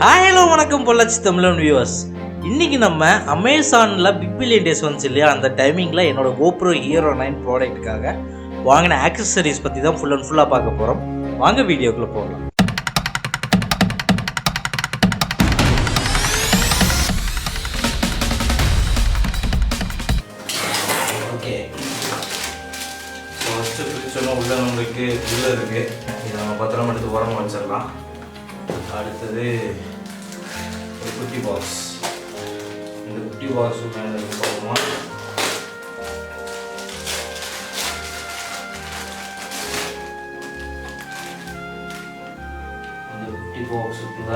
Hi hello வணக்கம் பொள்ளாச்சி தமிழன் viewers. இன்றைக்கி நம்ம அமேசானில் பிக் பில்லியன் டேஸ் வந்துச்சு இல்லையா, அந்த டைமிங்கில் என்னோட GoPro Hero9 ப்ராடக்ட்டுக்காக வாங்கின ஆக்சசரிஸ் பற்றி தான் ஃபுல் அண்ட் ஃபுல்லாக பார்க்க போகிறோம். வாங்க வீடியோக்குள்ளே போகலாம். ஓகே, ஃபஸ்ட்டு பிரிச்சோன்னா உள்ள நம்மளுக்கு உள்ளே இருக்குது. இதை நம்ம பத்திரமா எடுத்து உரமாக வச்சிடலாம். அடுத்தது ஒரு குட்டி பாக்ஸ். இந்த குட்டி பாக்ஸ் மேலே பார்ப்போமா. அந்த குட்டி பாக்ஸுக்குள்ள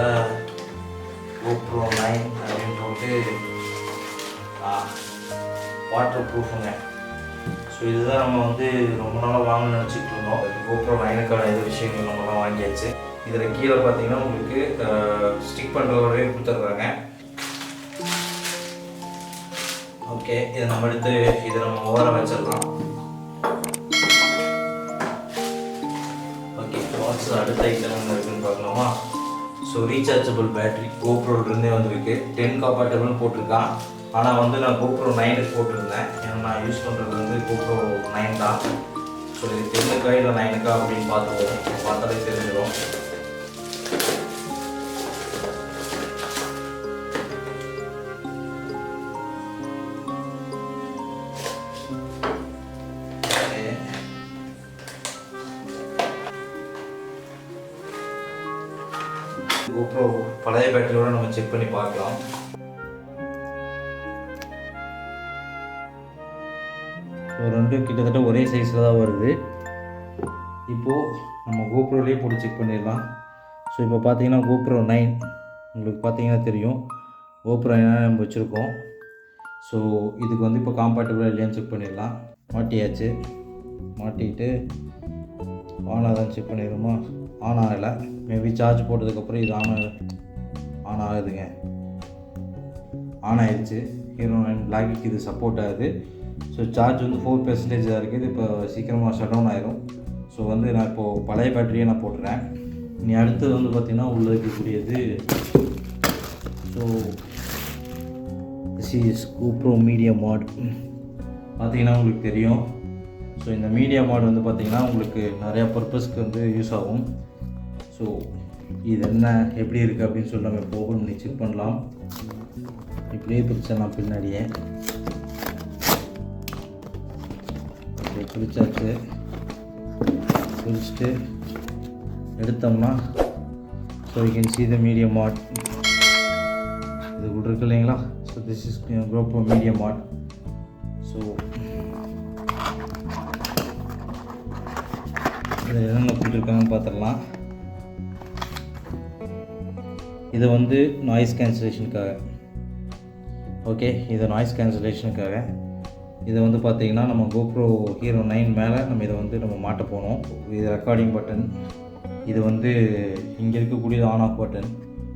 Gopro9 அப்படின்னு போட்டு வாட்டர் ப்ரூஃபுங்க. ஸோ இதுதான் நம்ம வந்து ரொம்ப நாளாக வாங்கணும்னு நினச்சிட்டு இருந்தோம். Gopro9க்கான இது விஷயங்கள் நம்மலாம் வாங்கியாச்சு. இதில் கீழே பார்த்தீங்கன்னா உங்களுக்கு ஸ்டிக் பண்ணுறதோடவே கொடுத்துட்றாங்க. ஓகே, இதை நம்ம எடுத்து இதை நம்ம ஓர வச்சிடலாம். ஓகே, பாக்ஸ் அடுத்த ஐட்டம் என்ன இருக்குன்னு பார்க்கலாமா. ஸோ ரீசார்ஜபிள் பேட்ரி GoProலேருந்தே வந்திருக்கு. 10 காம்பேட்டபிள்னு போட்டிருக்கான். ஆனால் வந்து நான் Gopro9 போட்டிருந்தேன். ஏன்னா நான் யூஸ் பண்ணுறது வந்து Gopro9 தான். ஸோ இது 10க்கா இல்லை 9க்கா அப்படின்னு பார்த்துக்குவோம். பார்த்தாலே தெரிஞ்சிடும். GoPro பழைய பேட்டரியோட நம்ம செக் பண்ணி பார்க்கலாம். ரெண்டும் கிட்டத்தட்ட ஒரே சைஸில் தான் வருது. இப்போது நம்ம GoProலேயே போட்டு செக் பண்ணிடலாம். ஸோ இப்போ பார்த்தீங்கன்னா Gopro9 உங்களுக்கு பார்த்தீங்கன்னா தெரியும். Gopro9 நம்ம வச்சுருக்கோம். ஸோ இதுக்கு வந்து இப்போ காம்பேட்டபிளாக இல்லையான்னு செக் பண்ணிடலாம். மாட்டியாச்சு. மாட்டிக்கிட்டு ஆன் ஆகுதான்னு செக் பண்ணிடுமா. ஆன் ஆகலை. மேபி சார்ஜ் போட்டதுக்கப்புறம் இது ஆன் ஆகுதுங்க. ஆன் ஆகிடுச்சு. Hero9 Black இது சப்போர்ட் ஆகுது. ஸோ சார்ஜ் வந்து 4% தான் இருக்குது. இப்போ சீக்கிரமாக ஷட் டவுன் ஆயிரும். ஸோ வந்து நான் இப்போது பழைய பேட்டரியை நான் போட்டுறேன். இனி அடுத்தது வந்து பார்த்திங்கன்னா உள்ளே இருக்கக்கூடியது so this is Gopro MediaMod. பார்த்திங்கன்னா உங்களுக்கு தெரியும். ஸோ இந்த MediaMod வந்து பார்த்திங்கன்னா உங்களுக்கு நிறையா பர்பஸ்க்கு வந்து யூஸ் ஆகும். ஸோ இது என்ன எப்படி இருக்குது அப்படின்னு சொல்லி நம்ம இப்போ ஓப்பன் பண்ணி செக் பண்ணலாம். இப்படியே பிரிச்சலாம் பின்னாடியே. இப்படி பிரிச்சாச்சு. பிரிச்சுட்டு எடுத்தோம்னா so you can see the MediaMod. இது கூட இருக்கு இல்லைங்களா. So this is Gopro MediaMod. So இது என்னென்ன கொடுத்துருக்காங்கன்னு பார்த்துடலாம். இது வந்து நாய்ஸ் கேன்சலேஷனுக்காக. ஓகே, இது நாய்ஸ் கேன்சலேஷனுக்காக. இதை வந்து பார்த்திங்கன்னா நம்ம GoPro Hero9 மேலே நம்ம இதை வந்து நம்ம மாட்ட போனோம். இது ரெக்கார்டிங் பட்டன். இது வந்து இங்கே இருக்கக்கூடியது ஆன் ஆஃப் பட்டன்.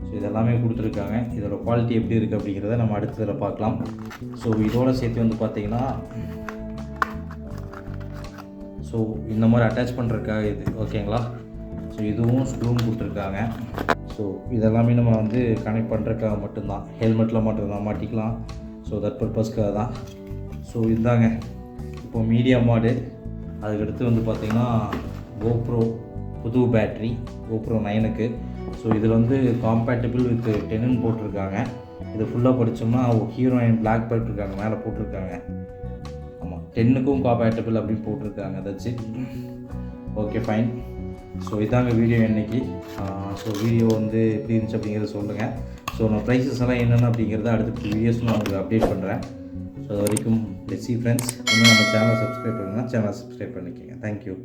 ஸோ இதெல்லாமே கொடுத்துருக்காங்க. இதோட குவாலிட்டி எப்படி இருக்குது அப்படிங்கிறத நம்ம அடுத்ததில் பார்க்கலாம். ஸோ இதோட சேர்த்து வந்து பார்த்திங்கன்னா ஸோ இந்த மாதிரி அட்டாச் பண்ணுறதுக்காக இது ஓகேங்களா. ஸோ இதுவும் ஸ்க்ரூவும் கொடுத்துருக்காங்க. ஸோ இதெல்லாமே நம்ம வந்து கனெக்ட் பண்ணுறதுக்காக மட்டும்தான். ஹெல்மெட்டில் மட்டும்தான் மாட்டிக்கலாம். ஸோ தட் பர்பஸ்க்காக தான். ஸோ இதுதாங்க இப்போ MediaMod. அதுக்கடுத்து வந்து பார்த்திங்கன்னா GoPro புது பேட்ரி Gopro9க்கு. ஸோ இதில் வந்து காம்பேட்டபிள் வித் 10ன்னு போட்டிருக்காங்க. இது ஃபுல்லாக படித்தோம்னா Hero9 Black போட்டிருக்காங்க, மேலே போட்டிருக்காங்க. ஆமாம், 10க்கும் காம்பேட்டபிள் அப்படின்னு போட்டிருக்காங்க. That's it. Okay, fine. So இதாங்க வீடியோ இன்றைக்கி. ஸோ வீடியோ வந்து எப்படி இருந்துச்சு அப்படிங்கிறத சொல்லுங்கள். ஸோ நான் ப்ரைஸஸ் எல்லாம் என்னென்ன அப்படிங்கிறத அடுத்த வீடியோஸ் நான் உங்களுக்கு அப்டேட் பண்ணுறேன். ஸோ அது வரைக்கும் லெட்ஸ் சீ ஃப்ரெண்ட்ஸ். இன்னும் நம்ம சேனலை சப்ஸ்கிரைப் பண்ணுங்கள். சேனலை சப்ஸ்கிரைப் பண்ணிக்கோங்க. தேங்க்யூ.